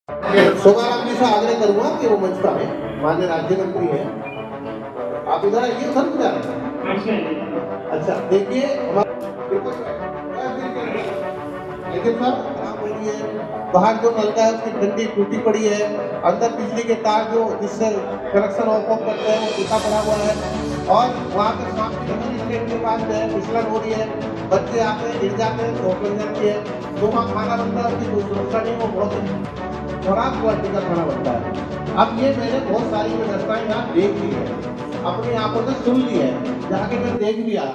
शोभाराम जी से आग्रह करूंगा कि वो मंच पर आए, माननीय राज्य मंत्री है। आप इधर आइए, उधर क्यों जा रहे हैं? अच्छा देखिए, लेकिन सर खराब हो रही है, बाहर जो नलका है उसकी डंडी टूटी पड़ी है, अंदर बिजली के तार जो जिससे कनेक्शन ऑफ ऑफ करते हैं वो टूटा पड़ा हुआ है, और वहाँ पे सांप की नदी स्टेट के पास है, फिसलन हो रही है, बच्चे आते हैं गिर जाते हैं, चोट लग जाती है, तो वहाँ खाना बनता है, उसकी कोई सुरक्षा नहीं, वो बहुत खराब क्वालिटी का खाना बनता है। अब ये मैंने बहुत सारी व्यवस्थाएं यहाँ देख ली है, अपनी आंखों से सुन ली है, जाके मैं देख भी आया।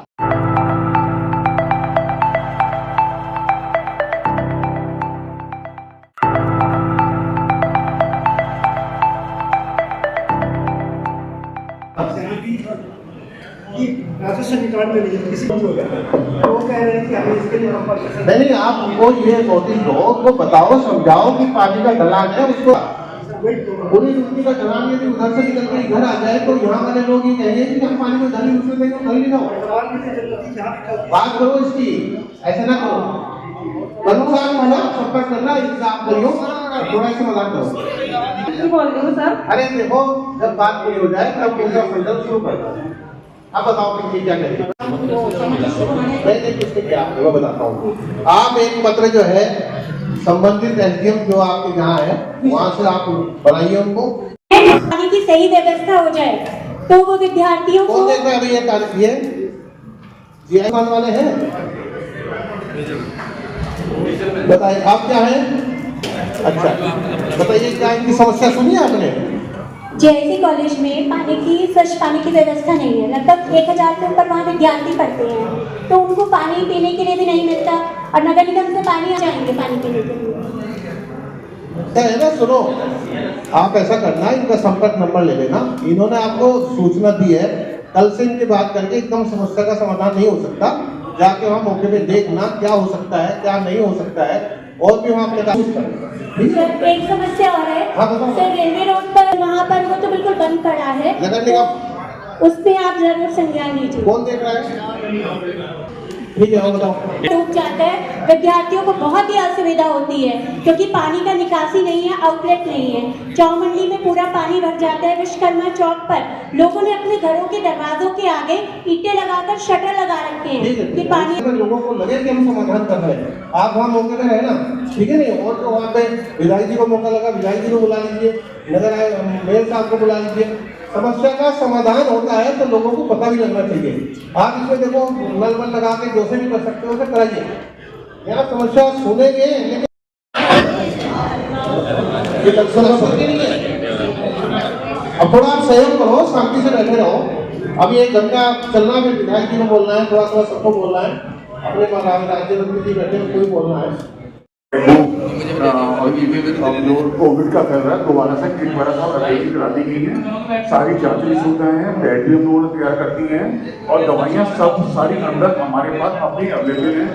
राजस्व रिकॉर्ड में नहीं है, किसी को हो गया तो वो कह रहे हैं कि हमें इसके लिए नहीं, आप उनको ये नोटिस दो, उनको बताओ, समझाओ कि पानी का ढलान है, उसको पूरी ड्यूटी का ढलान यदि उधर से निकल के इधर आ जाए तो यहाँ वाले लोग ये कहेंगे कि हम पानी में ढली उसमें देंगे, ढल नहीं जाओ। बात करो इसकी, ऐसे ना करो, अनुसार मतलब संपर्क करना, इसका आप करियो, थोड़ा सा मजाक करो। बोल रही हूँ सर। अरे देखो, जब बात पूरी हो जाए तब पूरा फंडल शुरू कर दो। आप बताओ कि क्या करेंगे? मैंने किसने किया मैं बताता हूँ। आप एक पत्र जो है संबंधित एसडीएम जो आपके यहाँ है वहाँ से आप बनाइए उनको, पानी की सही व्यवस्था हो जाए तो वो विद्यार्थियों को। कौन देख रहा है अभी ये कार्य? ये जीआईमान वाले हैं, बताइए आप क्या है? अच्छा बताइए, क्या इनकी समस्या सुनी है आपने? जेएससी कॉलेज में पानी की स्वच्छ पानी की व्यवस्था नहीं है, लगभग 1000 से ऊपर वहाँ विद्यार्थी पढ़ते हैं, तो उनको पानी पीने के लिए भी नहीं मिलता, और नगर निगम से पानी आ जाएंगे पानी पीने के लिए। क्या है ना, सुनो, आप ऐसा करना, इनका संपर्क नंबर ले लेना, इन्होंने आपको सूचना दी है, कल से इनकी बात करके एकदम समस्या का समाधान नहीं हो सकता, जाके वहाँ मौके पे देखना क्या हो सकता है क्या नहीं हो सकता है, और भी वहाँ अपने सर एक समस्या और है। हाँ, सर रेलवे रोड पर वहाँ पर वो तो बिल्कुल बंद पड़ा है, नगर निगम उस पे आप जरूर संज्ञान लीजिए। कौन देख रहा है? ठीक है, बताओ। डूब जाता है, विद्यार्थियों को बहुत ही असुविधा होती है क्योंकि पानी का निकासी नहीं है, आउटलेट नहीं है। चौमंडली में पूरा पानी भर जाता है। विश्वकर्मा चौक पर लोगों ने अपने घरों के दरवाजों के आगे ईंटें लगाकर शटर लगा रखे हैं कि पानी, अगर लोगों को लगे कि हम समाधान कर रहे हैं, आप वहाँ मौके पे रहे ना, ठीक है नहीं, और तो वहाँ पे विधायक जी को मौका लगा, विधायक जी को बुला लीजिए, नगर मेयर साहब को बुला लीजिए, समस्या का समाधान होता है तो लोगों को पता भी लगना चाहिए। आप इसमें देखो नल वल लगा के जो से भी कर सकते हो उसे कराइए, यहाँ समस्या सुनेंगे लेकिन ये नहीं है। अब थोड़ा आप सहयोग करो, शांति से बैठे रहो। अब ये गंगा चलना फिर विधायक जी को बोलना है, थोड़ा थोड़ा सबको बोलना है, अपने राज्य मंत्री जी बैठे उनको भी बोलना है। और ये जो कोविड का फैल रहा है, दोबारा से किट वगैरह सब अपडेट करा दी गई है, सारी जांचें सुविधाएं हैं, बेड भी हम लोगों ने तैयार कर दी हैं, और दवाइयाँ सब सारी अंदर हमारे पास अपनी अवेलेबल है।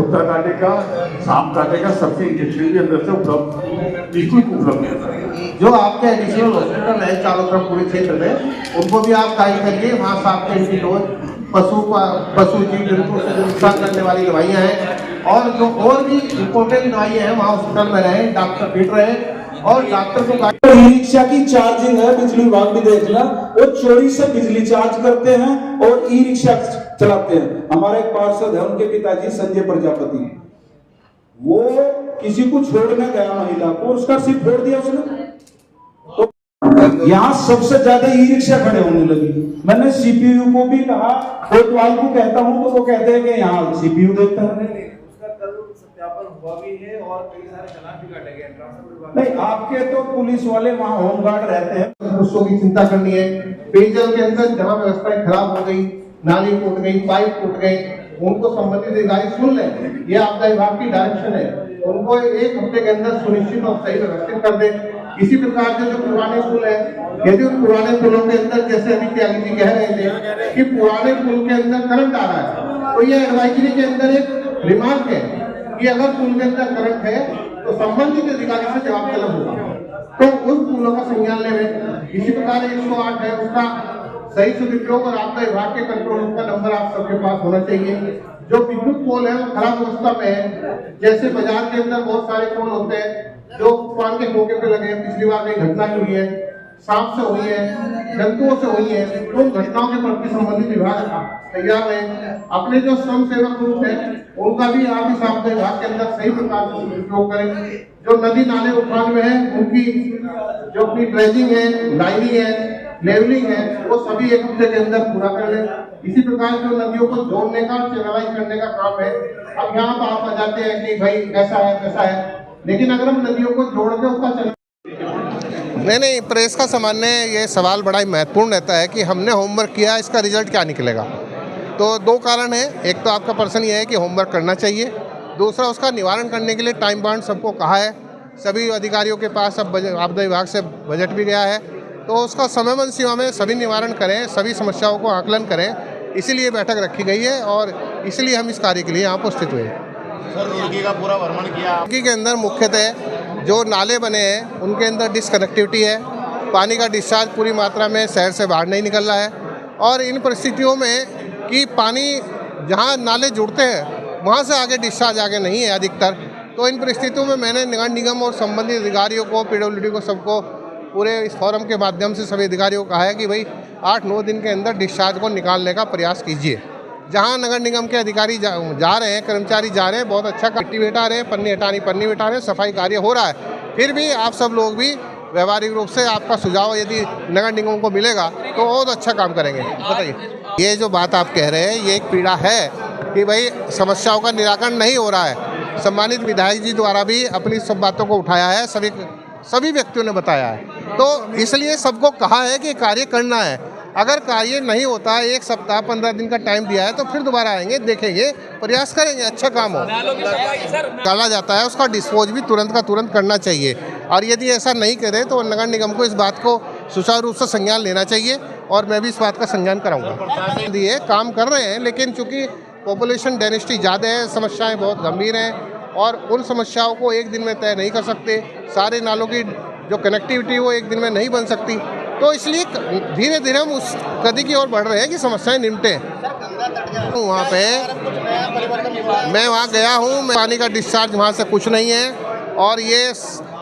उत्तर काटे का, शाम काटे का, सबसे इंजेक्शन भी अंदर से उपलब्ध बिल्कुल उपलब्ध है। जो आपके एडिशनल हॉस्पिटल है चारों तरफ पूरे क्षेत्र में, उनको भी आप गाइड करिए, वहाँ साफ के एंटीडोज, पशु जीव जंतु से जो नुकसान करने वाली दवाइयाँ हैं, और जो और भी इम्पोर्टेंट दवाइयाँ हैं वहाँ हॉस्पिटल में रहें, डॉक्टर फिट रहे, और डॉक्टर को ई रिक्शा की चार्जिंग है, बिजली विभाग भी देखना, वो चोरी से बिजली चार्ज करते हैं और ई रिक्शा चलाते हैं। हमारे एक पार्षद है, उनके पिताजी संजय प्रजापति, वो किसी को छोड़ने गया महिला को, उसका सिर फोड़ दिया उसने, तो यहाँ सबसे ज्यादा ई रिक्शा खड़े होने लगी। मैंने सीपीयू को भी कहा, कोतवाल को कहता हूँ तो वो कहते हैं कि यहाँ सीपीयू देखता है। हुआ भी है और कई सारे चालान भी काटे गए ट्रांसपोर्ट। नहीं, आपके तो पुलिस वाले वहाँ होमगार्ड रहते हैं, उसको की चिंता करनी है। पेयजल के अंदर जहाँ व्यवस्थाएं खराब हो गई, नाली टूट गई, पाइप टूट गई, उनको संबंधित अधिकारी सुन लें, ये आपदा विभाग की डायरेक्शन है, उनको 1 हफ्ते के अंदर सुनिश्चित और सही व्यवस्थित कर दें। इसी प्रकार से जो पुराने पुल है, यदि उन पुराने पुलों के अंदर, जैसे अभी त्यागी जी कह रहे थे कि पुराने पुल के अंदर करंट आ रहा है, तो ये एडवाइजरी के अंदर एक रिमार्क है कि अगर पुल के अंदर करंट है तो संबंधित अधिकारी से जवाब तलब होगा, तो उस पुलों का संज्ञान लें। इसी प्रकार 108 है, उसका सही सदुपयोग और आपदा विभाग के कंट्रोल रूम का नंबर आप सबके पास होना चाहिए। जो विद्युत पोल है वो खराब अवस्था में है, जैसे बाजार के अंदर बहुत सारे पोल होते हैं, जो पान के खोखे पे लगे हैं, पिछली बार कई घटना हुई है, सांप से हुई है, जंतुओं से हुई है, तो उन घटनाओं के प्रति संबंधित विभाग तैयार है। अपने जो स्वयं सेवक ग्रुप है उनका भी आप इस आपदा विभाग के अंदर सही प्रकार से उपयोग करें। जो नदी नाले उफान में है उनकी जो अपनी ड्रेजिंग है, लाइनिंग है, लेवलिंग है, वो सभी एक हफ्ते के अंदर पूरा कर लें। इसी प्रकार जो नदियों को जोड़ने का, चैनलाइज करने का काम है। अब यहाँ पर आप आ जाते हैं कि भाई ऐसा है वैसा है, लेकिन अगर हम नदियों को जोड़ के उसका नहीं, प्रेस का सामान्य ये सवाल बड़ा ही महत्वपूर्ण रहता है कि हमने होमवर्क किया, इसका रिजल्ट क्या निकलेगा। तो दो कारण है, एक तो आपका पर्सन ये है कि होमवर्क करना चाहिए, दूसरा उसका निवारण करने के लिए टाइम बाउंड सबको कहा है, सभी अधिकारियों के पास अब आपदा विभाग से बजट भी गया है, तो उसका समयबद्ध सीमा में सभी निवारण करें, सभी समस्याओं को आकलन करें, इसीलिए बैठक रखी गई है और इसलिए हम इस कार्य के लिए यहाँ उपस्थित हुए। सर, रुड़की का पूरा भ्रमण किया। रुड़की के अंदर मुख्यतः जो नाले बने हैं उनके अंदर डिसकनेक्टिविटी है, पानी का डिस्चार्ज पूरी मात्रा में शहर से बाहर नहीं निकल रहा है, और इन परिस्थितियों में कि पानी जहाँ नाले जुड़ते हैं वहाँ से आगे डिस्चार्ज आगे नहीं है अधिकतर, तो इन परिस्थितियों में मैंने नगर निगम और संबंधित अधिकारियों को, PWD को, सबको पूरे इस फोरम के माध्यम से सभी अधिकारियों को कहा है कि भाई 8-9 दिन के अंदर डिस्चार्ज को निकालने का प्रयास कीजिए। जहाँ नगर निगम के अधिकारी जा रहे हैं, कर्मचारी जा रहे हैं, बहुत अच्छा मिट्टी हटा रहे हैं, पन्नी हटा रहे हैं, सफाई कार्य हो रहा है, फिर भी आप सब लोग भी व्यवहारिक रूप से आपका सुझाव यदि नगर निगम को मिलेगा तो और अच्छा काम करेंगे। बताइए, ये जो बात आप कह रहे हैं ये एक पीड़ा है कि भाई समस्याओं का निराकरण नहीं हो रहा है। सम्मानित विधायक जी द्वारा भी अपनी सब बातों को उठाया है, सभी व्यक्तियों ने बताया है, तो इसलिए सबको कहा है कि कार्य करना है। अगर कार्य नहीं होता, 1 सप्ताह 15 दिन का टाइम दिया है, तो फिर दोबारा आएंगे, देखेंगे, प्रयास करेंगे, अच्छा काम हो। डाला जाता है उसका डिस्पोज भी तुरंत का तुरंत करना चाहिए, और यदि ऐसा नहीं करे तो नगर निगम को इस बात को सुचारू रूप से संज्ञान लेना चाहिए, और मैं भी इस बात का संज्ञान कराऊंगा। दिए काम कर रहे हैं, लेकिन चूंकि पॉपुलेशन डेंसिटी ज़्यादा है, समस्याएं बहुत गंभीर हैं, और उन समस्याओं को एक दिन में तय नहीं कर सकते। सारे नालों की जो कनेक्टिविटी वो एक दिन में नहीं बन सकती, तो इसलिए धीरे धीरे हम उस गति की ओर बढ़ रहे हैं कि समस्याएं निपटें। वहाँ पे मैं वहाँ गया हूँ, पानी का डिस्चार्ज वहाँ से कुछ नहीं है, और ये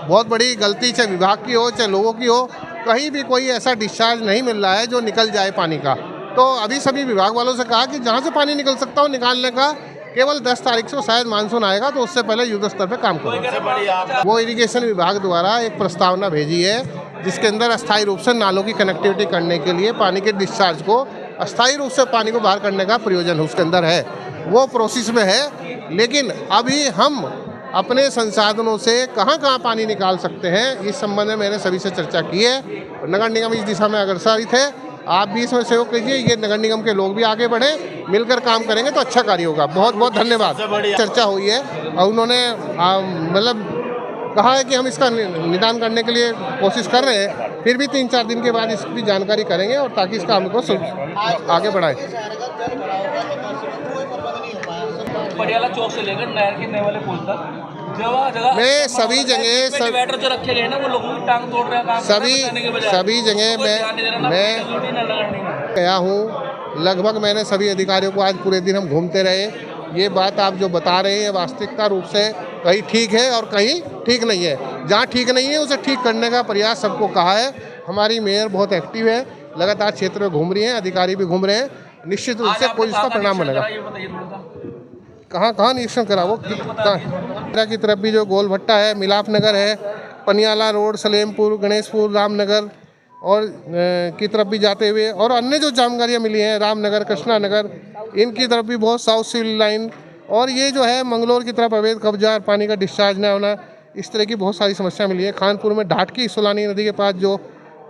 बहुत बड़ी गलती चाहे विभाग की हो चाहे लोगों की हो, कहीं भी कोई ऐसा डिस्चार्ज नहीं मिल रहा है जो निकल जाए पानी का। तो अभी सभी विभाग वालों से कहा कि जहाँ से पानी निकल सकता हो निकालने का, केवल 10 तारीख से शायद मानसून आएगा तो उससे पहले युद्ध स्तर पे काम करो। वो इरिगेशन विभाग द्वारा एक प्रस्तावना भेजी है जिसके अंदर अस्थायी रूप से नालों की कनेक्टिविटी करने के लिए पानी के डिस्चार्ज को अस्थायी रूप से पानी को बाहर करने का प्रयोजन उसके अंदर है, वो प्रोसेस में है। लेकिन अभी हम अपने संसाधनों से कहाँ पानी निकाल सकते हैं, इस संबंध में मैंने सभी से चर्चा की है। नगर निगम इस दिशा में अग्रसर है, आप भी इसमें सहयोग कीजिए, ये नगर निगम के लोग भी आगे बढ़े, मिलकर काम करेंगे तो अच्छा कार्य होगा। बहुत बहुत धन्यवाद। चर्चा हुई है और उन्होंने मतलब कहा है कि हम इसका निदान करने के लिए कोशिश कर रहे हैं, फिर भी 3-4 दिन के बाद इसकी जानकारी करेंगे और ताकि इस काम को आगे बढ़ाएं। पटियाला चौक से लेकर नहर के नए वाले पुल तक जगह मैं सभी जगह डिवाइडर जो रखे गए ना वो लोगों की टांग तोड़ रहे हैं, काम सभी जगह मैं गया हूँ। लगभग मैंने सभी अधिकारियों को, आज पूरे दिन हम घूमते रहे, ये बात आप जो बता रहे हैं वास्तविकता रूप से कहीं ठीक है और कहीं ठीक नहीं है। जहाँ ठीक नहीं है उसे ठीक करने का प्रयास सबको कहा है। हमारी मेयर बहुत एक्टिव है, लगातार क्षेत्र में घूम रही हैं, अधिकारी भी घूम रहे हैं, निश्चित रूप से कोई इसका परिणाम बनेगा। कहाँ निरीक्षण करा वो की तरफ भी जो गोल भट्टा है, मिलाप नगर है, पनियाला रोड, सलेमपुर, गणेशपुर, रामनगर और की तरफ भी जाते हुए, और अन्य जो जानकारियाँ मिली हैं रामनगर, कृष्णा नगर, इनकी तरफ भी बहुत साउथ सिविल लाइन, और ये जो है मंगलोर की तरफ अवैध कब्जा और पानी का डिस्चार्ज न होना, इस तरह की बहुत सारी समस्या मिली है। खानपुर में ढाटकी सोलानी नदी के पास जो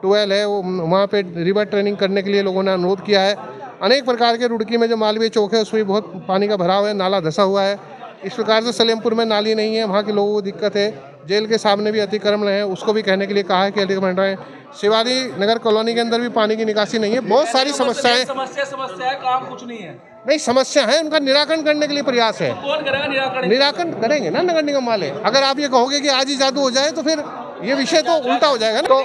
ट्वेल है वो वहाँ पे रिवर ट्रेनिंग करने के लिए लोगों ने अनुरोध किया है। अनेक प्रकार के रुड़की में जो मालवीय चौक है उसमें बहुत पानी का भराव है, नाला धंसा हुआ है। इस प्रकार से सलेमपुर में नाली नहीं है, वहाँ के लोगों को दिक्कत है। जेल के सामने भी अतिक्रमण है, उसको भी कहने के लिए कहा है कि अतिक्रमण रहे। शिवाजी नगर कॉलोनी के अंदर भी पानी की निकासी नहीं है। बहुत सारी समस्याएं, समस्या है, काम कुछ नहीं है। नहीं, समस्या है, उनका निराकरण करने के लिए प्रयास है। कौन करेगा निराकरण? निराकरण करेंगे ना नगर निगम वाले। अगर आप ये कहोगे कि आज ही जादू हो जाए तो फिर ये विषय तो उल्टा हो जाएगा ना। तो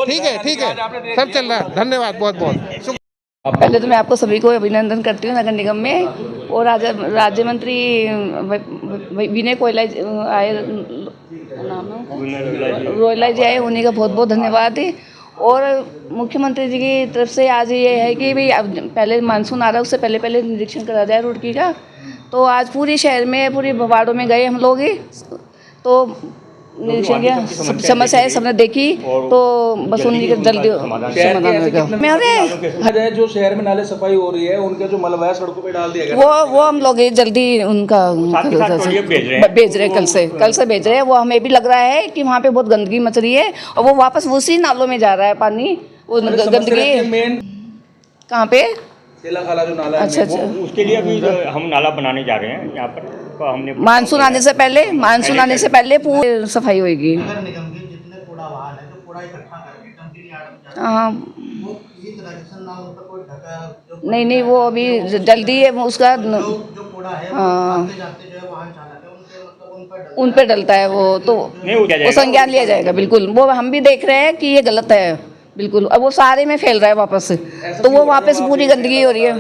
ठीक है, सब चल रहा है। धन्यवाद, बहुत बहुत। पहले तो मैं आपको सभी को अभिनंदन करती हूँ नगर निगम में और राज्य मंत्री विनय कोयला आए, नाम है रोयला जी आए, उन्हीं का बहुत बहुत धन्यवाद है। और मुख्यमंत्री जी की तरफ से आज ये है कि भाई अब पहले मानसून आ रहा है, उससे पहले पहले निरीक्षण करा जाए रुड़की का। तो आज पूरे शहर में पूरे वार्डों में गए हम लोग ही, तो निरीक्षण किया, सब समस्याएं सबने देखी, तो बस उन्हीं के जल्दी समाधान होगा। मेरे जो शहर में नाले सफाई हो रही है, उनके जो मलबा है सड़कों पे डाल दिया गया, वो हम लोग जल्दी उनका भेज रहे हैं, कल से भेज रहे हैं। वो हमें भी लग रहा है कि वहाँ पे बहुत गंदगी मच रही है और वो वापस उसी नालों में जा रहा है पानी, वो गंदगी मेन कहाँ पे तेला खाला जो नाला है, अच्छा उसके लिए अभी हम नाला बनाने जा रहे हैं यहाँ पर। तो हमने मानसून आने से पहले पूरी सफाई होगी। नगर निगम के जितने कूड़ा वाहन है जो कूड़ा इकट्ठा करके डंपिंग यार्ड में जाते हैं, हाँ वो किसी तरह से ना उन पर कोई ढका नहीं वो अभी जल्दी है उसका, जो कूड़ा है वो आते जाते जो है वाहन चालक है उनके मतलब उन पे डलता है वो, तो वो संज्ञान लिया जाएगा बिल्कुल। वो हम भी देख रहे हैं कि ये गलत है बिल्कुल। अब वो सारे में फैल रहा है वापस से, तो वो वापस पूरी गंदगी हो रही है।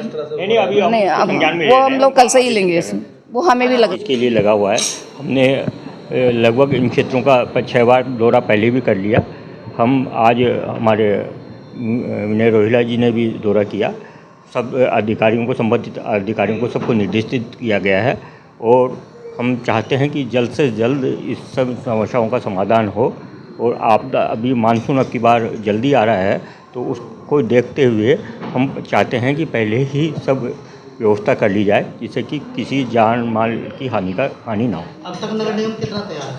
नहीं अब वो हम लोग कल से ही लेंगे, वो हमें भी लगा इसके लिए लगा हुआ है। हमने लगभग इन क्षेत्रों का 6 बार दौरा पहले भी कर लिया। हम आज हमारे विनय रोहिला जी ने भी दौरा किया। सब अधिकारियों को, संबंधित अधिकारियों को सबको निर्देशित किया गया है और हम चाहते हैं कि जल्द से जल्द इस सब समस्याओं का समाधान हो। और आपदा अभी मानसून अब की बार जल्दी आ रहा है, तो उसको देखते हुए हम चाहते हैं कि पहले ही सब व्यवस्था कर ली जाए, जिससे कि किसी जान माल की हानि ना हो। अब तक नगर निगम कितना तैयार है?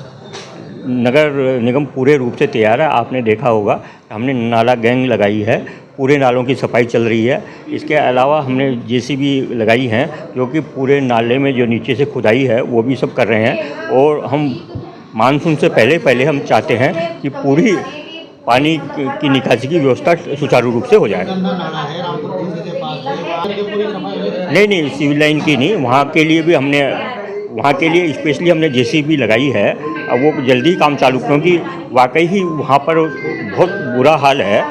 नगर निगम पूरे रूप से तैयार है। आपने देखा होगा हमने नाला गैंग लगाई है, पूरे नालों की सफाई चल रही है। इसके अलावा हमने जेसीबी लगाई हैं जो कि पूरे नाले में जो नीचे से खुदाई है वो भी सब कर रहे हैं। और हम मानसून से पहले हम चाहते हैं कि पूरी पानी की निकासी की व्यवस्था सुचारू रूप से हो जाए। नहीं सिविल लाइन की नहीं, वहाँ के लिए भी हमने स्पेशली हमने जेसीबी लगाई है। अब वो जल्दी काम चालू, क्योंकि वाकई ही वहाँ पर बहुत बुरा हाल है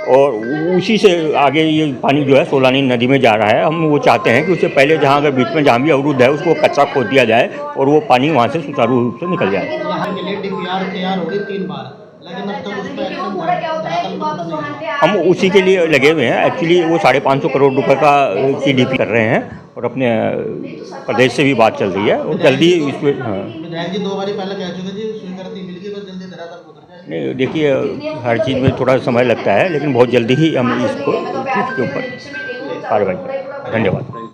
और उसी से आगे ये पानी जो है सोलानी नदी में जा रहा है। हम वो चाहते हैं कि उससे पहले जहाँ अगर बीच में जहाँ भी अवरुद्ध है उसको कचरा खोद दिया जाए और वो पानी वहाँ से सुचारू रूप से निकल जाए। यहाँ के लिए डीपीआर तैयार हो गई 3 बार, लेकिन अब तक उस पर एक्शन हम उसी के लिए लगे हुए हैं। एक्चुअली वो 550 करोड़ रुपए का CDP कर रहे हैं और अपने प्रदेश से भी बात चल रही है और जल्दी इसमें। हाँ विधायक जी 2 बार पहले कह चुके जी, स्वीकृति मिल गई, बस जल्दी धरातल पर उतर जाए। नहीं देखिए, हर चीज़ में थोड़ा समय लगता है, लेकिन बहुत जल्दी ही हम इसको के ऊपर कार्रवाई करें। धन्यवाद।